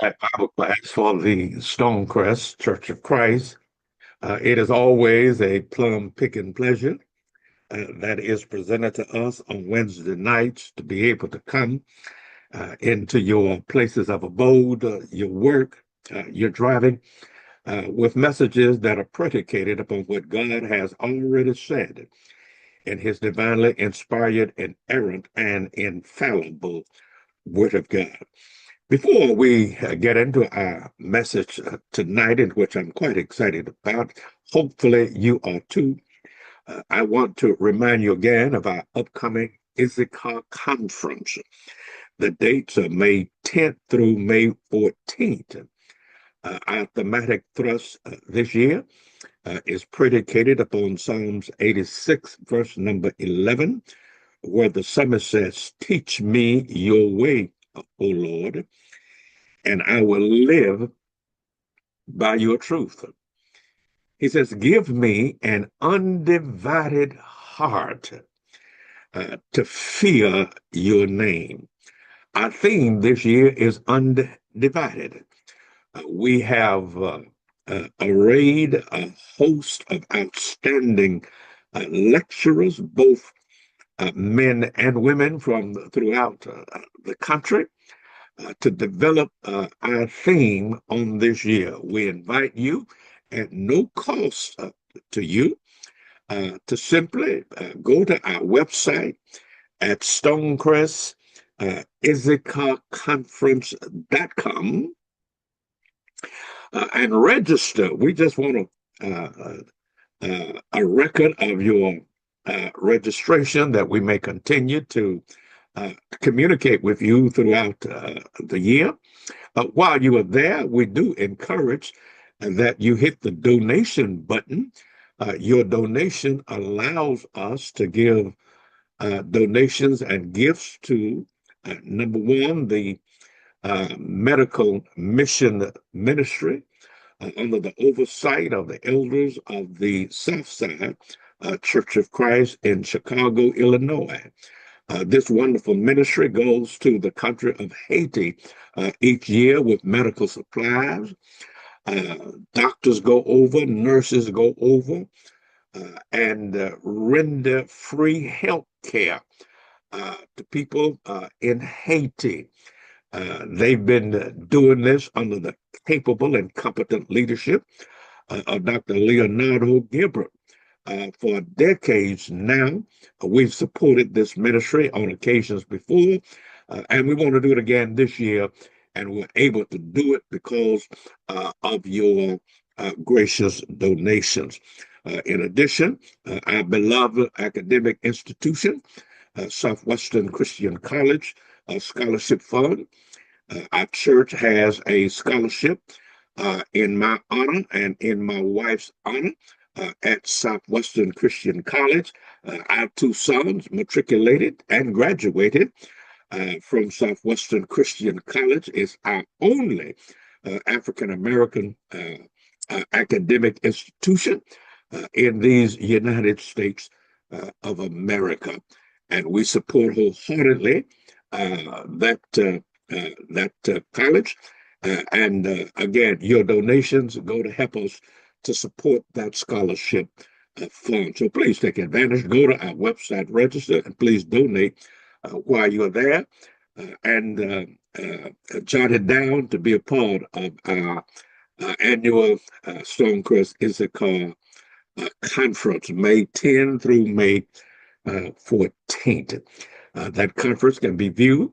That Bible class for the Stonecrest Church of Christ. It is always a plum picking pleasure that is presented to us on Wednesday nights to be able to come into your places of abode, your work, your driving, with messages that are predicated upon what God has already said in His divinely inspired, inerrant, and infallible Word of God. Before we get into our message tonight, in which I'm quite excited about, hopefully you are too, I want to remind you again of our upcoming Issachar conference. The dates are May 10th through May 14th. Our thematic thrust this year is predicated upon Psalms 86, verse number 11, where the psalmist says, "Teach me your way, O Lord, and I will live by your truth." He says, "Give me an undivided heart to fear your name." Our theme this year is undivided. We have arrayed a host of outstanding lecturers, both men and women from throughout the country, to develop our theme on this year. We invite you at no cost to you to simply go to our website at Stonecrest IssacharConference.com and register. We just want a record of your registration that we may continue to communicate with you throughout the year. While you are there, we do encourage that you hit the donation button. Your donation allows us to give donations and gifts to, number one, the medical mission ministry under the oversight of the elders of the Southside Church of Christ in Chicago, Illinois. This wonderful ministry goes to the country of Haiti each year with medical supplies. Doctors go over, nurses go over, and render free health care to people in Haiti. They've been doing this under the capable and competent leadership of Dr. Leonardo Gilbert. For decades now, we've supported this ministry on occasions before, and we want to do it again this year. And we're able to do it because of your gracious donations. In addition, our beloved academic institution, Southwestern Christian College Scholarship Fund, our church has a scholarship in my honor and in my wife's honor at Southwestern Christian College. Our two sons matriculated and graduated from Southwestern Christian College. Is our only African American academic institution in these United States of America. And we support wholeheartedly that college. And again, your donations go to help us to support that scholarship fund. So please take advantage. Go to our website, register, and please donate while you're there. And jot it down to be a part of our annual Stonecrest Issachar conference, May 10 through May 14th. That conference can be viewed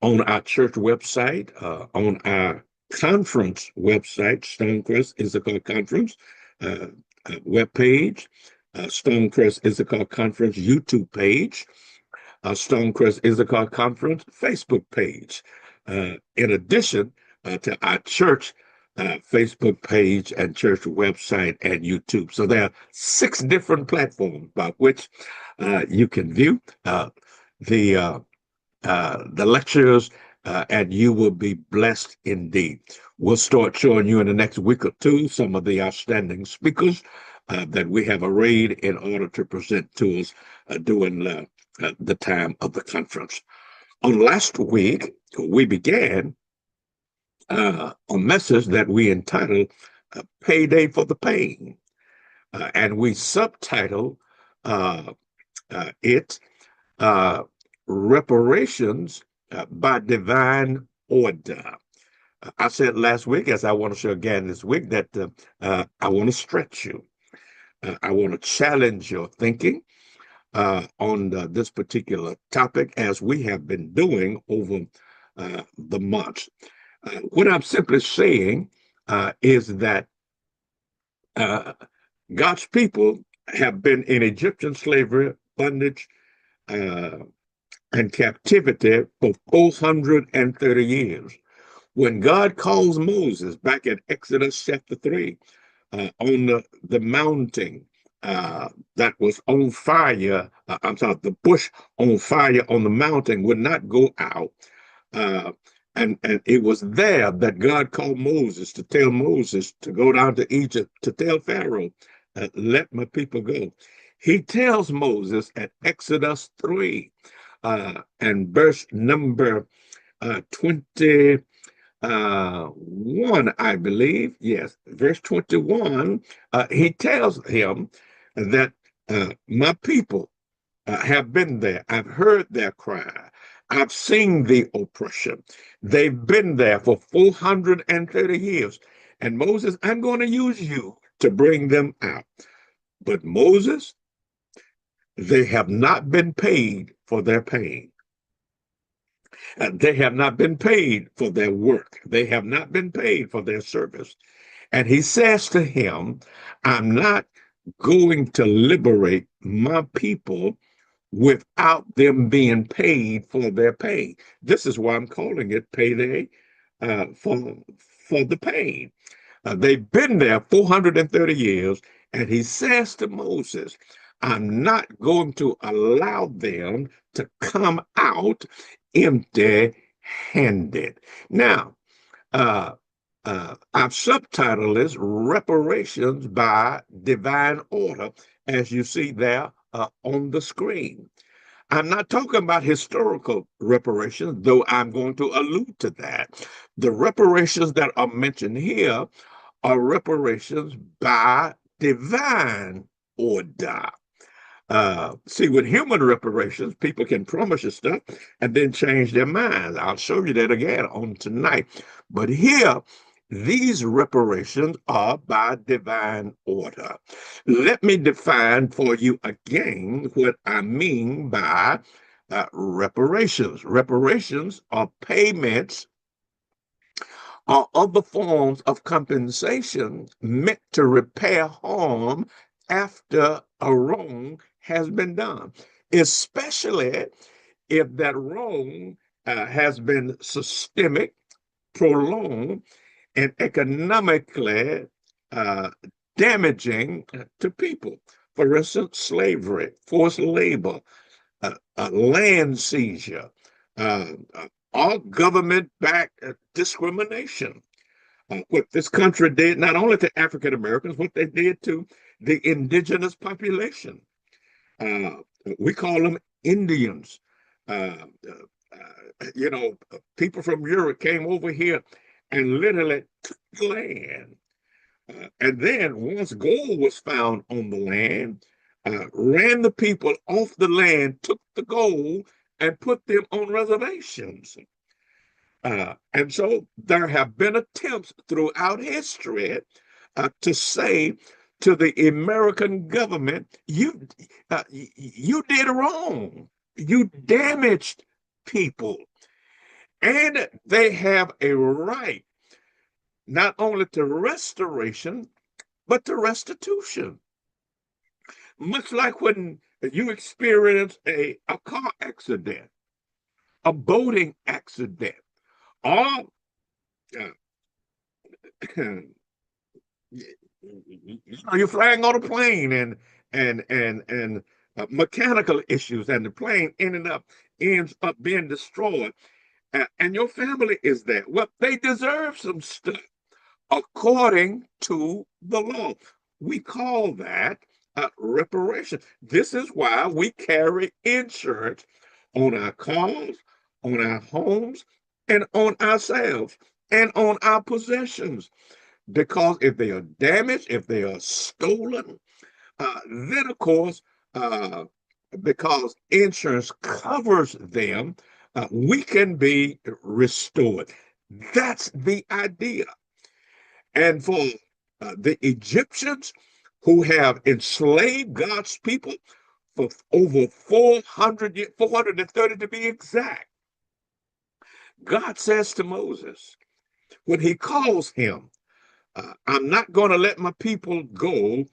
on our church website, on our conference website, Stonecrest Issachar Conference webpage, Stonecrest Issachar Conference YouTube page, Stonecrest Issachar Conference Facebook page. In addition to our church Facebook page and church website and YouTube. So there are 6 different platforms by which you can view the lectures, and you will be blessed indeed. We'll start showing you in the next week or two some of the outstanding speakers that we have arrayed in order to present to us during the time of the conference. On last week, we began a message that we entitled Payday for the Pain. And we subtitle uh, it uh, Reparations by Divine Order. I said last week, as I want to share again this week, that I want to stretch you. I want to challenge your thinking on this particular topic, as we have been doing over the months. What I'm simply saying is that uh, God's people have been in Egyptian slavery, bondage, uh, and captivity for 430 years. When God calls Moses back in Exodus chapter 3 on the mountain that was on fire, I'm sorry, the bush on fire on the mountain would not go out. Uh, and it was there that God called Moses to tell Moses to go down to Egypt to tell Pharaoh, let my people go. He tells Moses at Exodus 3 and verse number 21, I believe. Yes, verse 21, he tells him that my people have been there. I've heard their cry. I've seen the oppression. They've been there for 430 years. And Moses, I'm going to use you to bring them out. But Moses, they have not been paid for their pain. They have not been paid for their work. They have not been paid for their service. And he says to him, I'm not going to liberate my people without them being paid for their pain. This is why I'm calling it payday for the pain. They've been there 430 years, and he says to Moses, I'm not going to allow them to come out empty handed. Now, uh, I've subtitled this Reparations by Divine Order, as you see there on the screen. I'm not talking about historical reparations, though I'm going to allude to that. The reparations that are mentioned here are reparations by divine order. See, with human reparations, people can promise you stuff and then change their minds. I'll show you that again on tonight. But here, these reparations are by divine order. Let me define for you again what I mean by reparations. Reparations are payments or other forms of compensation meant to repair harm after a wrong has been done, especially if that wrong has been systemic, prolonged, and economically uh, damaging to people. For instance, slavery, forced labor, land seizure, all government-backed discrimination. What this country did, not only to African Americans, what they did to the indigenous population. Uh, we call them Indians. Uh, people from Europe came over here and literally took the land. And then once gold was found on the land, ran the people off the land, took the gold, and put them on reservations. And so there have been attempts throughout history to say to the American government, you did wrong. You damaged people. And they have a right not only to restoration, but to restitution. Much like when you experience a car accident, a boating accident, or uh, you're flying on a plane and mechanical issues, and the plane ends up being destroyed, and your family is there. Well, they deserve some stuff according to the law. We call that reparation. This is why we carry insurance on our cars, on our homes, and on ourselves. and on our possessions. Because if they are damaged, if they are stolen, then of course, uh, because insurance covers them, we can be restored. That's the idea. And for the Egyptians who have enslaved God's people for over 400 years, 430 to be exact, God says to Moses, when he calls him, I'm not going to let my people go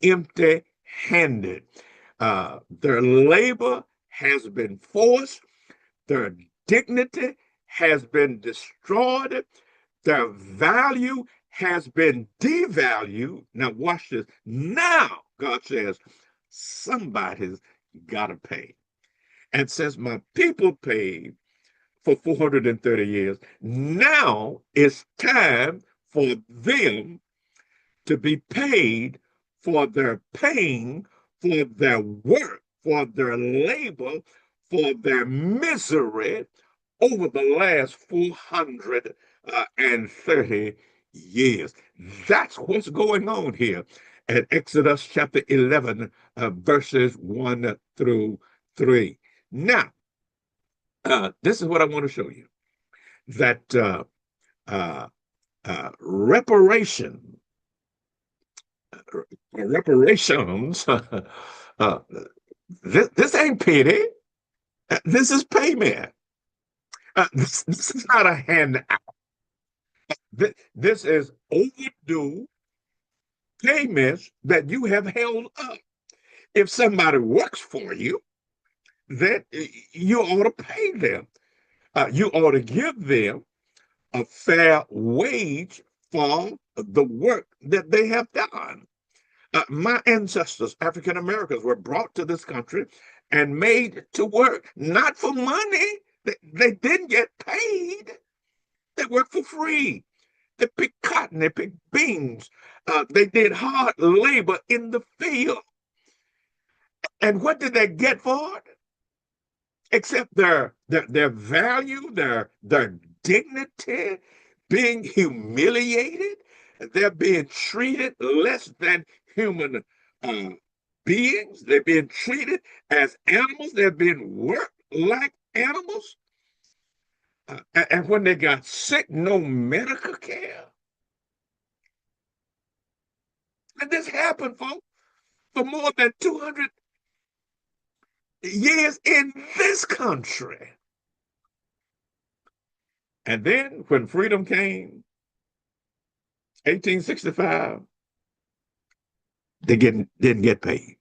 empty handed. Their labor has been forced, their dignity has been destroyed, their value has been devalued. Now, watch this. Now, God says, somebody's got to pay. And since my people paid for 430 years, now it's time for them to be paid for their pain, for their work, for their labor, for their misery over the last 430 years. That's what's going on here at Exodus chapter 11, verses 1 through 3. Now, this is what I want to show you that uh, reparations, this ain't pity. This is payment. This is not a handout. This is overdue payments that you have held up. If somebody works for you, then you ought to pay them. You ought to give them a fair wage for the work that they have done. My ancestors, African Americans, were brought to this country and made to work, not for money. They didn't get paid. They worked for free. They picked cotton, they picked beans. They did hard labor in the field. And what did they get for it? Except their value, their dignity, being humiliated. They're being treated less than human uh, beings. They're being treated as animals. They're being worked like animals. And when they got sick, no medical care. And this happened, folks, for more than 200 years in this country. And then when freedom came, 1865, they didn't get paid.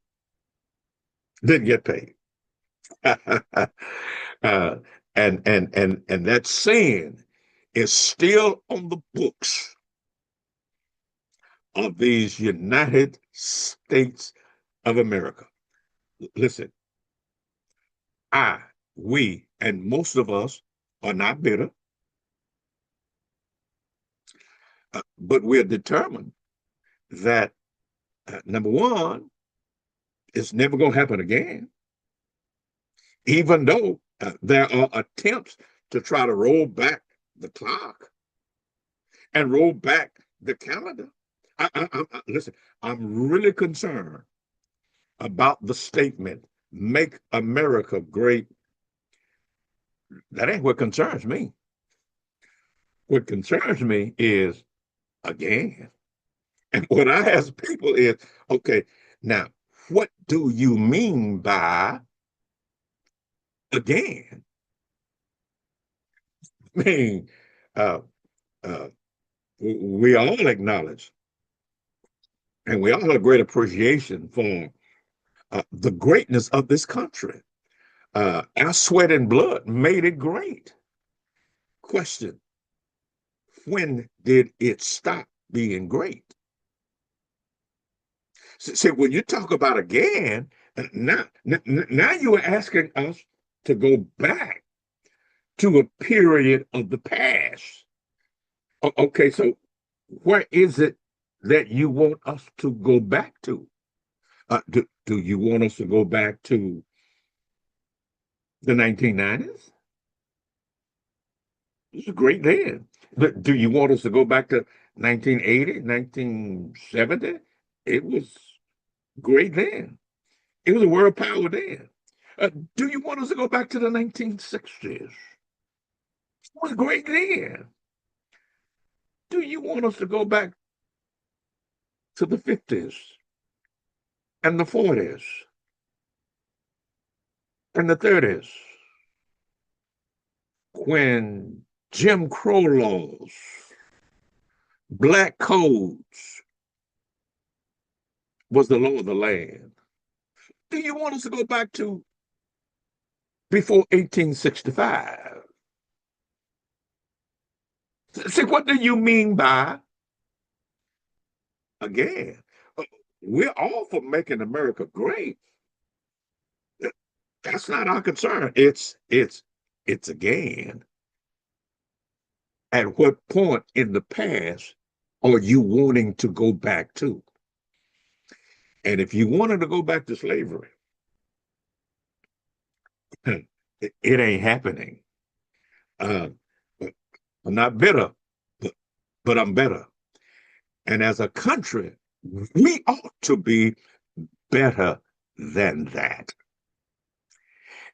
Didn't get paid. uh, and that sin is still on the books of these United States of America. Listen, we, and most of us are not bitter, but we're determined that number one, it's never going to happen again, even though there are attempts to try to roll back the clock and roll back the calendar. Listen, I'm really concerned about the statement, make America great. That ain't what concerns me. What concerns me is again. And what I ask people is, okay, now, what do you mean by again? I mean, uh, uh, we all acknowledge and we all have a great appreciation for the greatness of this country. Our sweat and blood made it great. Question, when did it stop being great? See, when you talk about again, now you are asking us to go back to a period of the past. Okay, so where is it that you want us to go back to? Do you want us to go back to the 1990s? It was great then. Do you want us to go back to 1980, 1970? It was great then. It was a world power then. Do you want us to go back to the 1960s? It was great then. Do you want us to go back to the 50s and the 40s and the 30s when Jim Crow laws, black codes was the law of the land? Do you want us to go back to before 1865? See, what do you mean by, again, uh, we're all for making America great. That's not our concern. It's again, at what point in the past are you wanting to go back to? And if you wanted to go back to slavery, it ain't happening. Uh, I'm not bitter, but, but I'm better. And as a country, we ought to be better than that.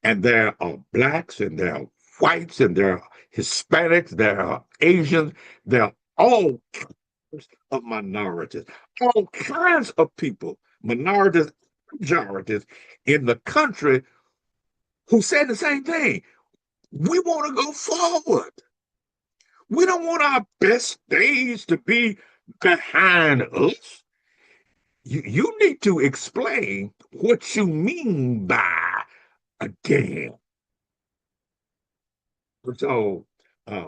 And there are blacks and there are whites and there are Hispanics, there are Asians, there are all kinds of minorities, all kinds of people, minorities, majorities in the country who said the same thing. We want to go forward. We don't want our best days to be behind us. You need to explain what you mean by again. So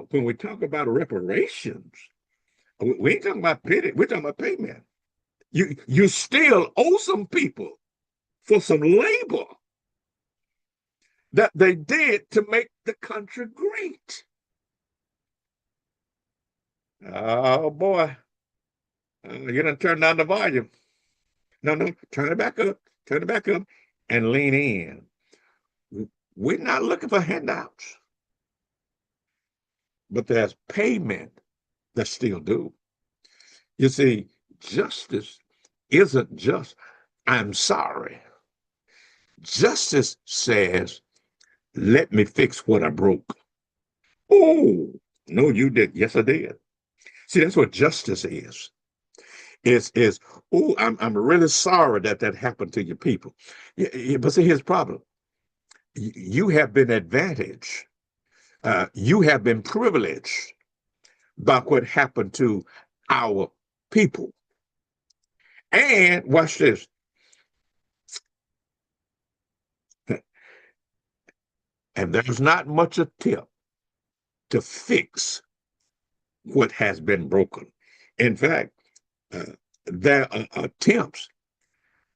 when we talk about reparations, we ain't talking about pity. We're talking about payment. You still owe some people for some labor that they did to make the country great. Oh boy, you done turn down the volume. No, no, turn it back up. Turn it back up and lean in. We're not looking for handouts, but there's payment that's still due. You see, justice isn't just, I'm sorry. Justice says, let me fix what I broke. Oh, no, you did. Yes, I did. See, that's what justice is. Is oh, I'm really sorry that that happened to your people. But see, here's the problem. You have been advantaged. You have been privileged by what happened to our people. And watch this. And there's not much attempt to fix what has been broken. In fact, uh, there are attempts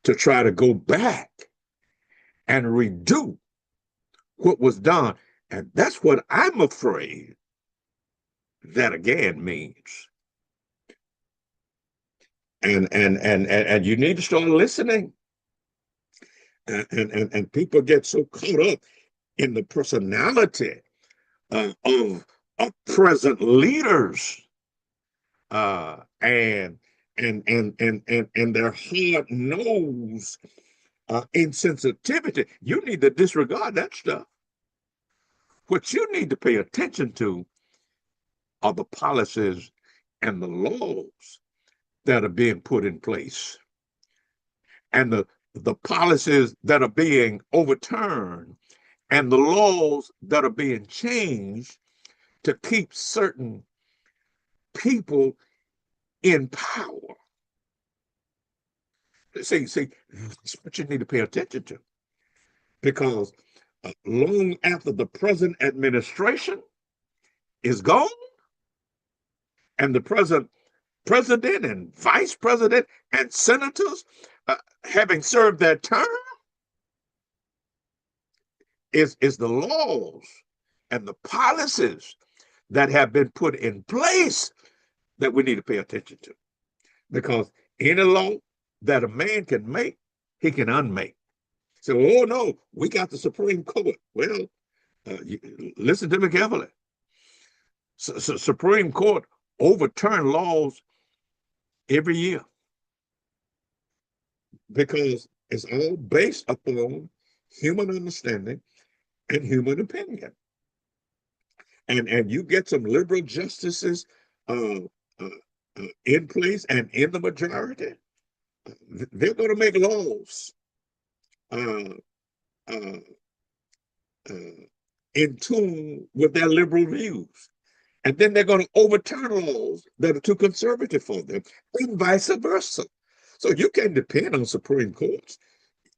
to try to go back and redo what was done. And that's what I'm afraid that again means. And you need to start listening. And people get so caught up in the personality of present leaders and and their hard nose insensitivity. You need to disregard that stuff. What you need to pay attention to are the policies and the laws that are being put in place and the policies that are being overturned and the laws that are being changed to keep certain people in power. See, that's what you need to pay attention to because long after the present administration is gone and the president and vice president and senators having served their term is the laws and the policies that have been put in place that we need to pay attention to because any law that a man can make, he can unmake. So, oh no, we got the Supreme Court. Well, listen to me carefully. Supreme Court overturn laws every year because it's all based upon human understanding and human opinion. And you get some liberal justices uh, uh, in place and in the majority, they're going to make laws uh, uh, uh, in tune with their liberal views. And then they're going to overturn laws that are too conservative for them, and vice versa. So you can't depend on Supreme Courts.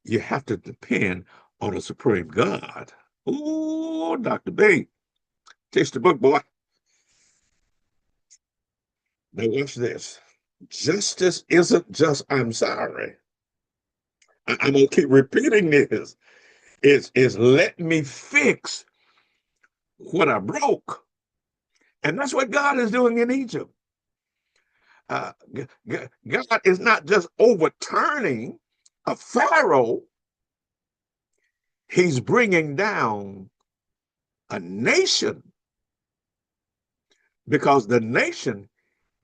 You have to depend on a Supreme God. Oh, Dr. B, taste the book, boy. Now watch this. Justice isn't just I'm sorry. I'm gonna keep repeating this. Is let me fix what I broke. And that's what God is doing in Egypt. Uh, God is not just overturning a Pharaoh, he's bringing down a nation because the nation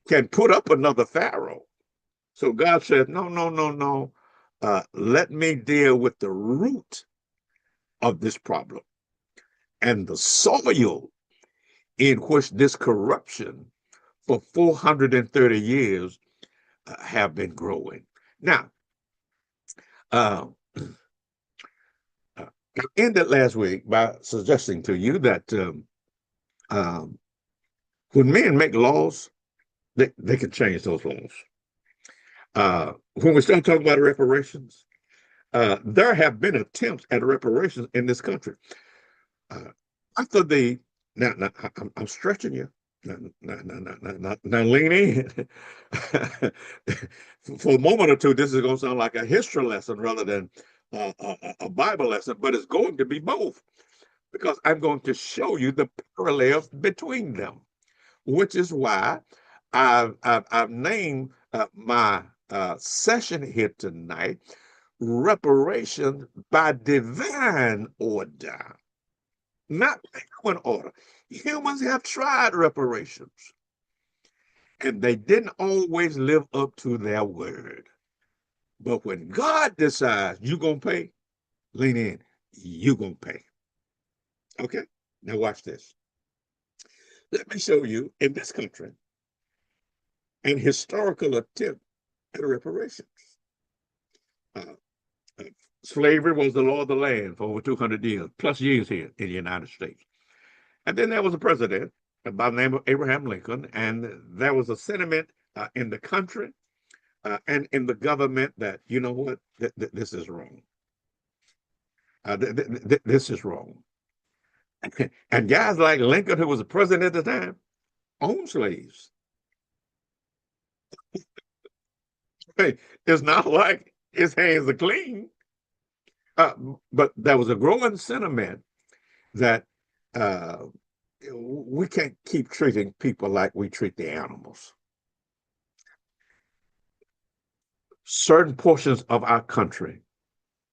can put up another Pharaoh. So God said, no, no, no, no. Let me deal with the root of this problem and the soil in which this corruption for 430 years have been growing. Now, uh, I ended last week by suggesting to you that um, when men make laws, they can change those laws. When we start talking about reparations, there have been attempts at reparations in this country. Uh, after the now I'm stretching you. Now lean in. For a moment or two, this is going to sound like a history lesson rather than a Bible lesson, but it's going to be both because I'm going to show you the parallels between them, which is why I've named my session here tonight Reparation by Divine Order, not human order. Humans have tried reparations and they didn't always live up to their word. But when God decides you're going to pay, lean in, you're going to pay. Okay? Now watch this. Let me show you in this country an historical attempt at reparations. Uh, uh, Slavery was the law of the land for over 200 years, plus years here in the United States. And then there was a president by the name of Abraham Lincoln, and there was a sentiment in the country and in the government that, you know what, this is wrong. This is wrong. And guys like Lincoln, who was the president at the time, owned slaves. Hey, it's not like his hands are clean. Uh, but there was a growing sentiment that uh, we can't keep treating people like we treat the animals. Certain portions of our country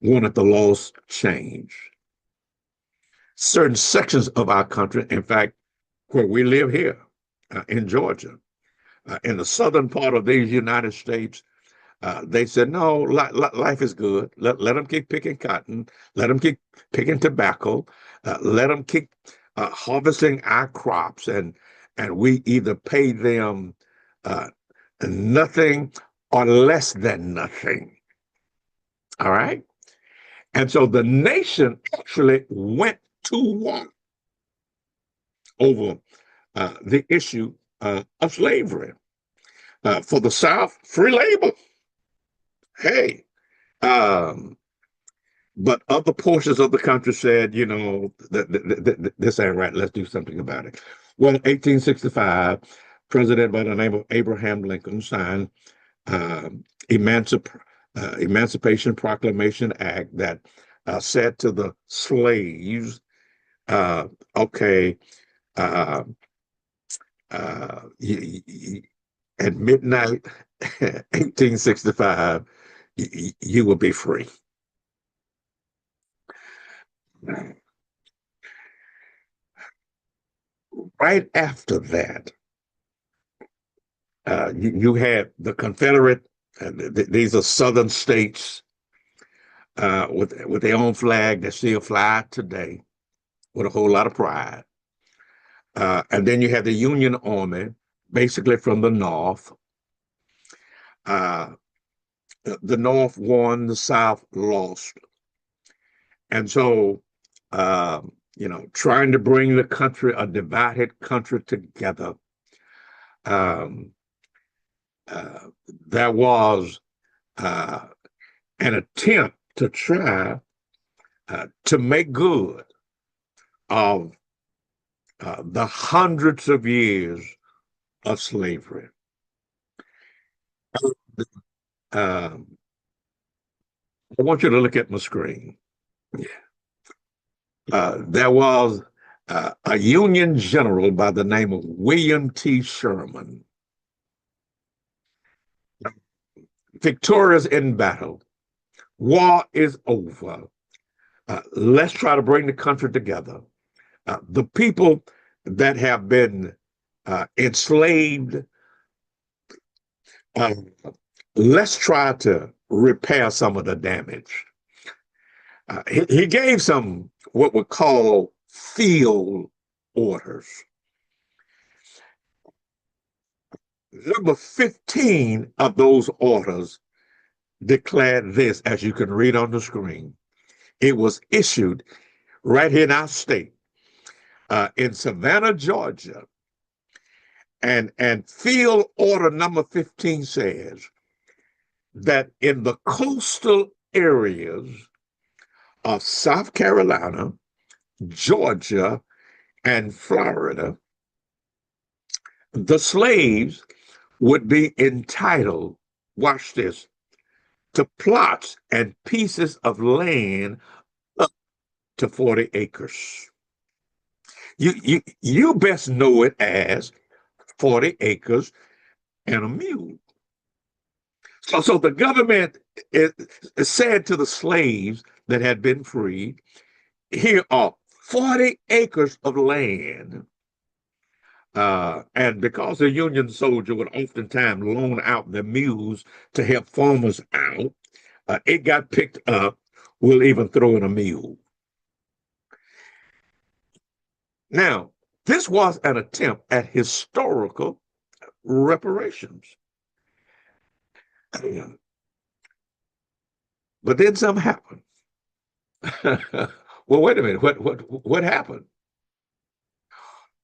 wanted the laws changed. Certain sections of our country, in fact, where we live here in Georgia, in the southern part of these United States, they said, no, life is good. Let them keep picking cotton. Let them keep picking tobacco. Let them keep harvesting our crops. And we either pay them uh, nothing or less than nothing. All right. And so the nation actually went to war over the issue of slavery. For the South, free labor. Hey, um, but other portions of the country said, you know, this ain't right. Let's do something about it. Well, in 1865, President by the name of Abraham Lincoln signed uh, Emancip- Emancipation Proclamation Act that said to the slaves, uh, okay, uh, at midnight, 1865, you will be free. Right after that, you had the Confederate, these are Southern states with their own flag that still fly today with a whole lot of pride. And then you have the Union Army, basically from the North. Uh, the North won, the South lost. And so, trying to bring the country, a divided country, together, um, uh, there was uh, an attempt to try to make good of the hundreds of years of slavery. Um, I want you to look at my screen. There was a Union general by the name of William T. Sherman, victorious in battle. War is over. Let's try to bring the country together. The people that have been enslaved, uh, let's try to repair some of the damage. He gave some what we call field orders. Number 15 of those orders declared this, as you can read on the screen. It was issued right here in our state, in Savannah, Georgia. And field order number 15 says that in the coastal areas of South Carolina, Georgia, and Florida, the slaves would be entitled, watch this, to plots and pieces of land up to 40 acres. You best know it as 40 acres and a mule. So the government said to the slaves that had been freed, here are 40 acres of land. And because the Union soldier would oftentimes loan out their mules to help farmers out, it got picked up. We'll even throw in a mule. Now, this was an attempt at historical reparations. But then something happened. Well, wait a minute. What happened?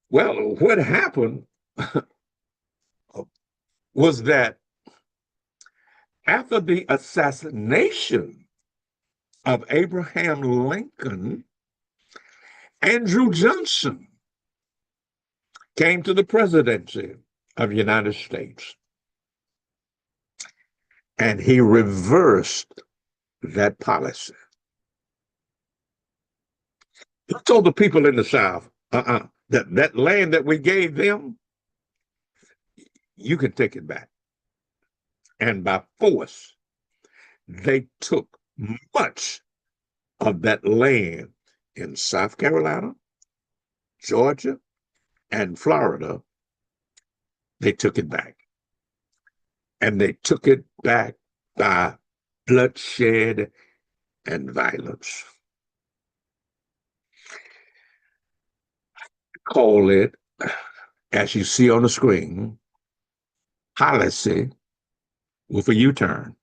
Well, what happened was that after the assassination of Abraham Lincoln, Andrew Johnson came to the presidency of the United States. And he reversed that policy. He told the people in the South, that land that we gave them, you can take it back. And by force, they took much of that land in South Carolina, Georgia, and Florida. They took it back. And they took it back by bloodshed and violence. Call it, as you see on the screen, policy with a U-turn.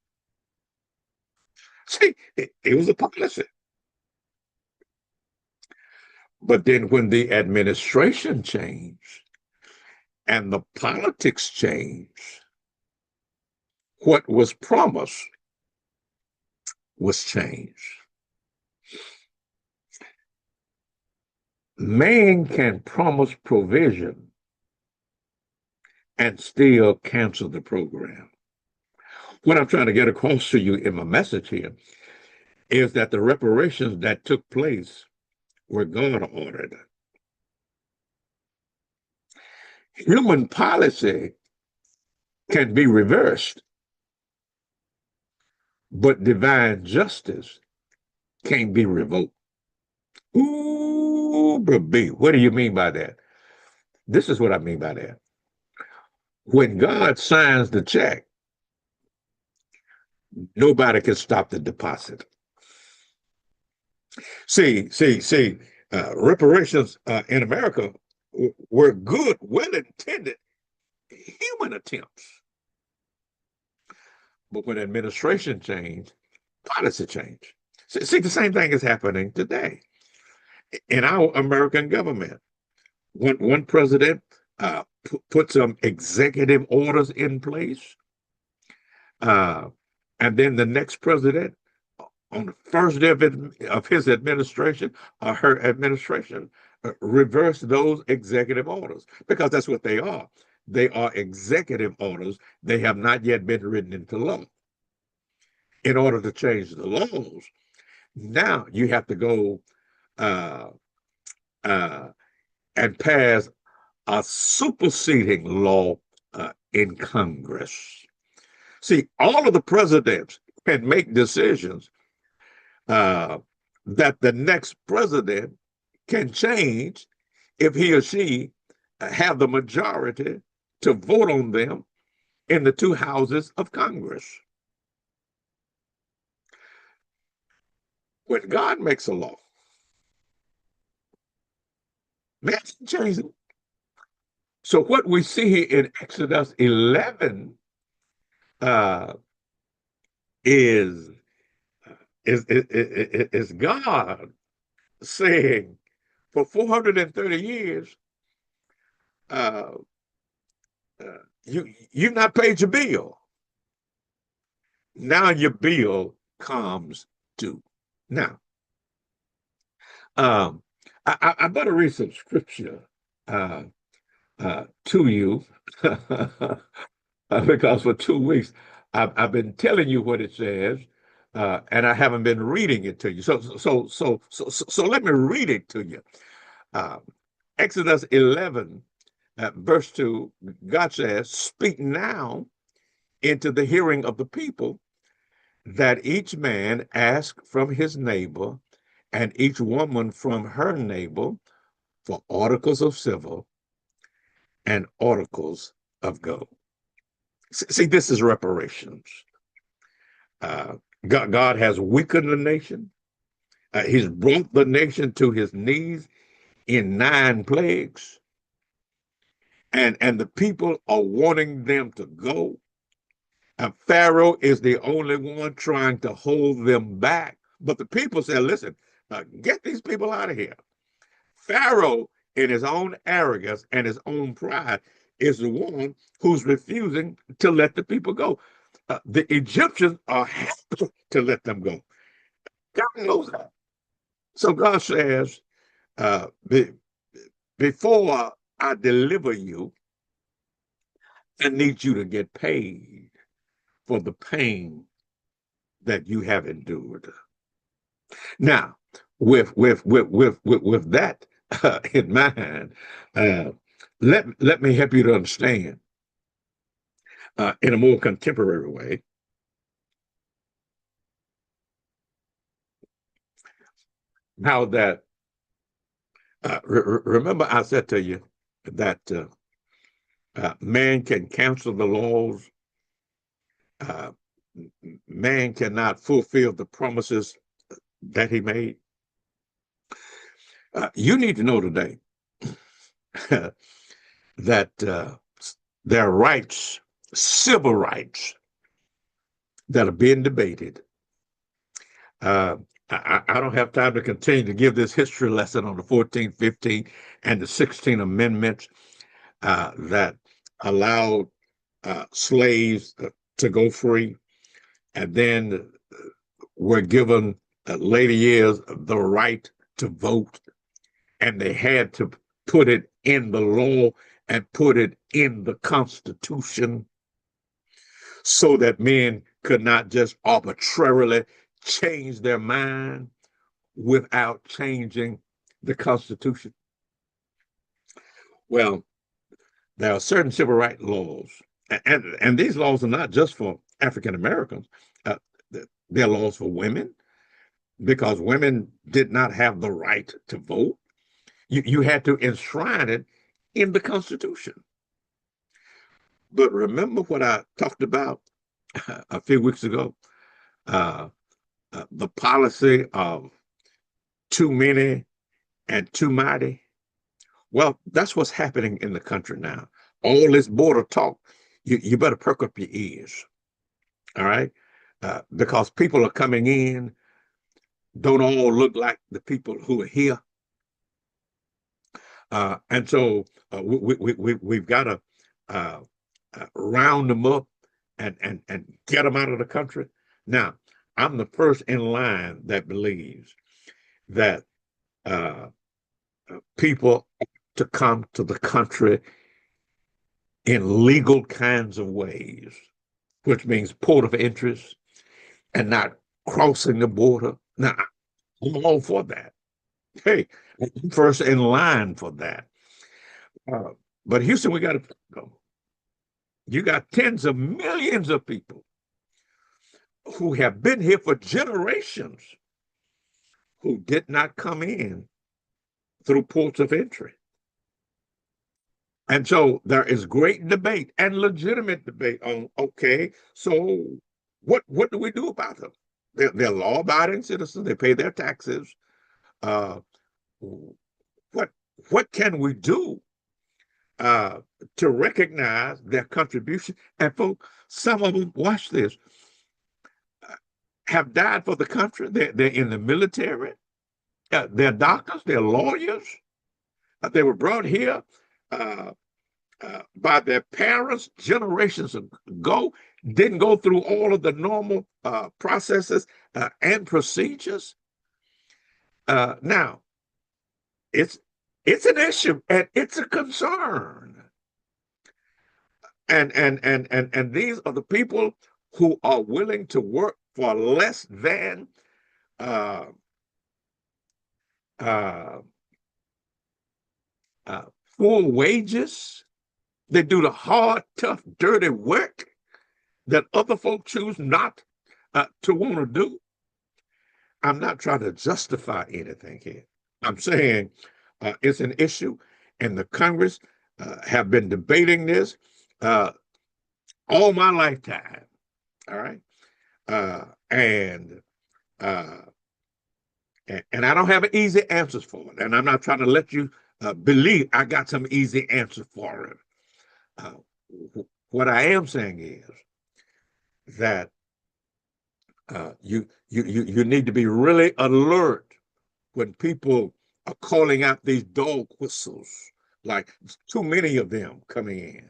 See, it was a policy. But then when the administration changed and the politics changed, what was promised was changed. Man can promise provision and still cancel the program. What I'm trying to get across to you in my message here is that the reparations that took place were God ordered. Human policy can be reversed, but divine justice can't be revoked. Ooh, B, what do you mean by that? This is what I mean by that. When God signs the check, nobody can stop the deposit. Reparations in America were good, well-intended human attempts. But when administration changed, policy changed. See, the same thing is happening today in our American government. One president put some executive orders in place, uh, and then the next president, on the first day of his administration or her administration, reverse those executive orders because that's what they are. They are executive orders. They have not yet been written into law. In order to change the laws, now you have to go uh, uh, and pass a superseding law in Congress. See, all of the presidents can make decisions uh, that the next president can change if he or she have the majority to vote on them in the two houses of Congress. When God makes a law, man can change it. So what we see here in Exodus 11 uh, is, is God saying, for 430 years, uh, you've not paid your bill. Now your bill comes due. Now, um, I better read some scripture uh, to you because for 2 weeks I've been telling you what it says, and I haven't been reading it to you. So let me read it to you. Uh, Exodus 11, verse 2, God says, "Speak now into the hearing of the people, that each man ask from his neighbor, and each woman from her neighbor, for articles of silver and articles of gold." See, this is reparations. Uh, God has weakened the nation. He's brought the nation to his knees in 9 plagues, and the people are wanting them to go. And Pharaoh is the only one trying to hold them back. But the people said, listen, get these people out of here. Pharaoh, in his own arrogance and his own pride, is the one who's refusing to let the people go. The Egyptians are happy to let them go. God knows that. So God says, uh, be, before I deliver you, I need you to get paid for the pain that you have endured. Now, with that in mind, uh, let me help you to understand in a more contemporary way how that. Remember, I said to you that man can cancel the laws. Uh, Man cannot fulfill the promises that he made. You need to know today that there are rights, civil rights, that are being debated. Uh, I don't have time to continue to give this history lesson on the 14th, 15th, and the 16th Amendments that allowed slaves to go free, and then were given later years the right to vote, and they had to put it in the law and put it in the Constitution so that men could not just arbitrarily change their mind without changing the Constitution. Well, there are certain civil rights laws, and these laws are not just for African Americans. Uh, they're laws for women because women did not have the right to vote. You had to enshrine it in the Constitution. But remember what I talked about a few weeks ago? Uh, the policy of too many and too mighty. Well, that's what's happening in the country now. All this border talk, you better perk up your ears, all right? Because people are coming in, don't all look like the people who are here. And so we've got to uh, round them up and get them out of the country. Now, I'm the first in line that believes that uh, people to come to the country in legal kinds of ways, which means port of interest and not crossing the border. Now, I'm all for that. Hey, I'm first in line for that. Uh, but Houston, we got to go. You got tens of millions of people who have been here for generations who did not come in through ports of entry. And so there is great debate and legitimate debate on, okay, so what do we do about them? They're law-abiding citizens. They pay their taxes. Uh, what what can we do uh, to recognize their contribution? And folks, some of them, watch this, have died for the country. They're in the military. They're doctors. They're lawyers. They were brought here uh, by their parents generations ago, didn't go through all of the normal processes and procedures. Now, it's an issue and it's a concern. And these are the people who are willing to work for less than uh, uh, full wages. They do the hard, tough, dirty work that other folk choose not to want to do. I'm not trying to justify anything here. I'm saying it's an issue, and the Congress have been debating this uh, all my lifetime. All right, uh, and uh, and I don't have easy answers for it, and I'm not trying to let you believe I got some easy answers for it. What I am saying is that you need to be really alert when people are calling out these dog whistles, like too many of them coming in.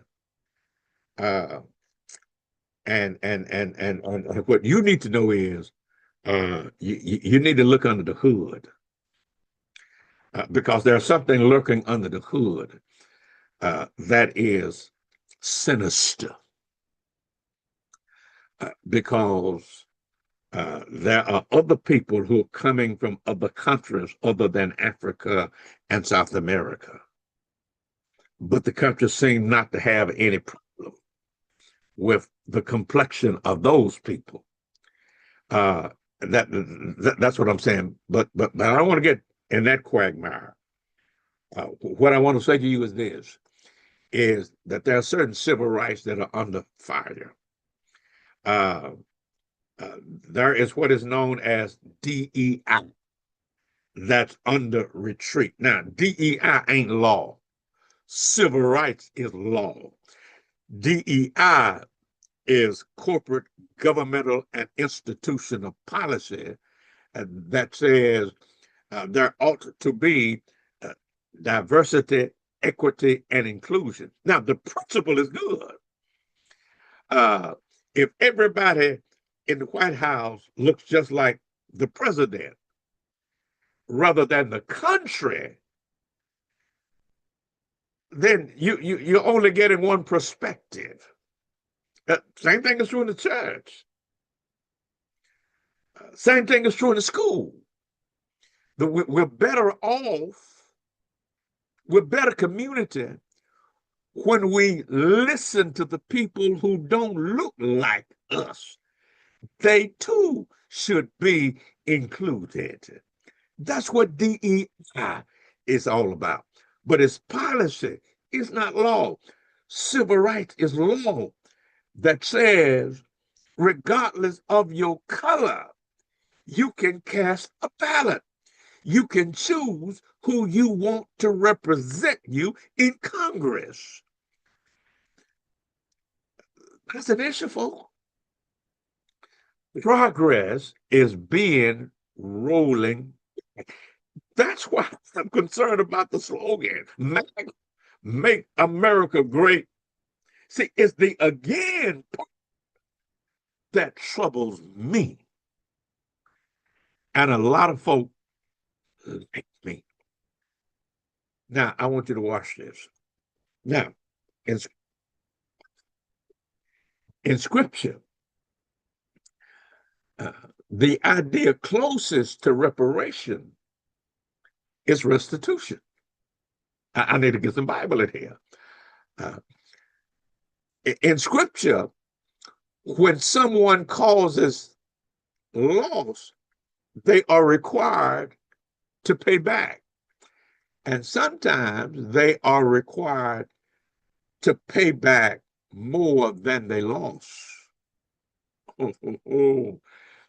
Uh, and what you need to know is you need to look under the hood because there's something lurking under the hood that is sinister because there are other people who are coming from other countries other than Africa and South America. But the countries seem not to have any problem with the complexion of those people. Uh, that's what I'm saying. But I don't want to get in that quagmire. What I want to say to you is this: is that there are certain civil rights that are under fire. Uh, there is what is known as DEI that's under retreat. Now, DEI ain't law. Civil rights is law. DEI is corporate, governmental, and institutional policy that says there ought to be uh, diversity, equity, and inclusion. Now, the principle is good. Uh, if everybody in the White House looks just like the president rather than the country, then you're only getting one perspective. Same thing is true in the church. Same thing is true in the school. We're better off, we're better community when we listen to the people who don't look like us. They too should be included. That's what DEI is all about. But its policy is not law. Civil rights is law that says, regardless of your color, you can cast a ballot. You can choose who you want to represent you in Congress. That's an issue, folks. Progress is being rolling. That's why I'm concerned about the slogan, make America great. See, it's the again part that troubles me. And a lot of folk like me. Now, I want you to watch this. Now, in, in scripture, uh, the idea closest to reparation is restitution. I need to get some Bible in here. Uh, in scripture, when someone causes loss, they are required to pay back. And sometimes they are required to pay back more than they lost.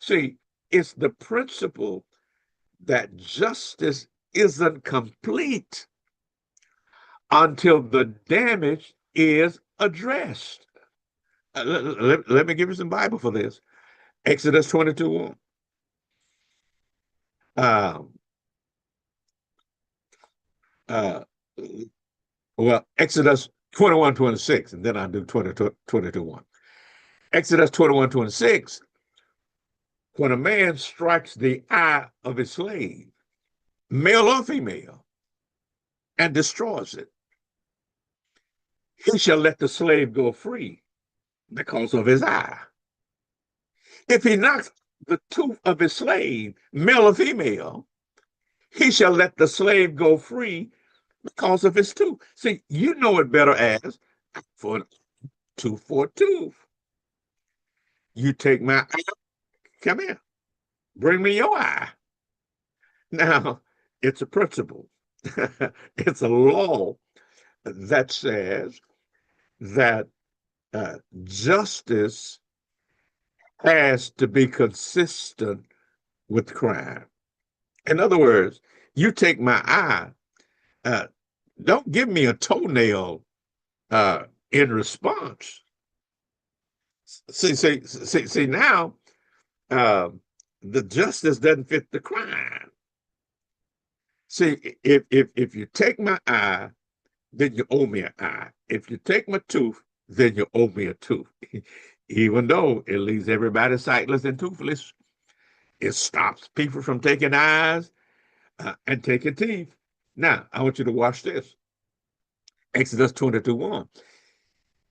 See, it's the principle that justice isn't complete until the damage is addressed. Let me give you some Bible for this. Exodus 22:1. Um, uh, well, Exodus 21:26, and then I'll do 22:1. Exodus 21:26, when a man strikes the eye of his slave, male or female, and destroys it, he shall let the slave go free because of his eye. If he knocks the tooth of his slave, male or female, he shall let the slave go free because of his tooth. See, you know it better as for tooth for tooth. You take my eye, come here, bring me your eye. Now, it's a principle. It's a law that says that justice has to be consistent with crime. In other words, you take my eye, uh, don't give me a toenail in response. See now, uh, the justice doesn't fit the crime. See, if you take my eye, then you owe me an eye. If you take my tooth, then you owe me a tooth. Even though it leaves everybody sightless and toothless, it stops people from taking eyes and taking teeth. Now, I want you to watch this. Exodus 22:1.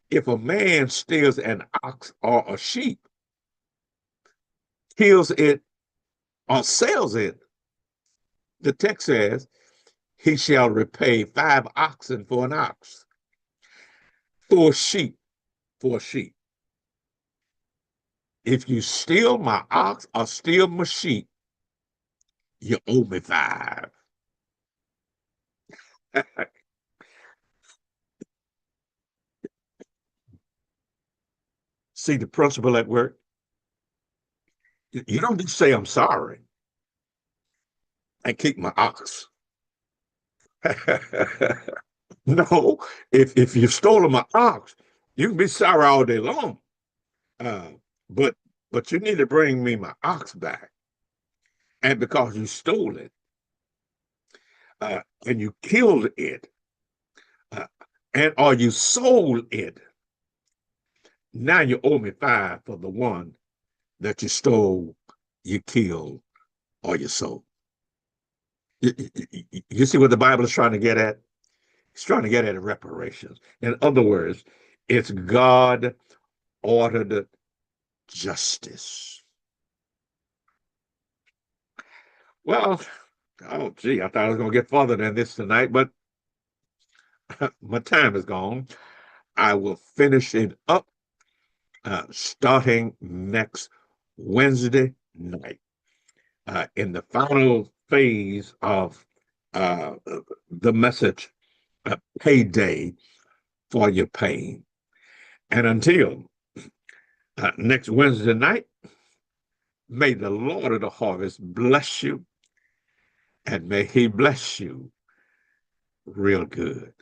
If a man steals an ox or a sheep, kills it or sells it, the text says, he shall repay 5 oxen for an ox, 4 sheep for a sheep. If you steal my ox or steal my sheep, you owe me 5. See the principle at work? You don't just say, I'm sorry, and keep my ox. No, if you've stolen my ox, you can be sorry all day long. Uh, but but you need to bring me my ox back. And because you stole it and you killed it uh, and or you sold it, now you owe me 5 for the one that you stole, you killed, or you sold. You see what the Bible is trying to get at? It's trying to get at reparations. In other words, it's God ordered justice. Well, oh, gee, I thought I was going to get farther than this tonight, but my time is gone. I will finish it up starting next Wednesday night in the final phase of the message a payday for your pain. And until next Wednesday night, may the Lord of the harvest bless you, and may he bless you real good.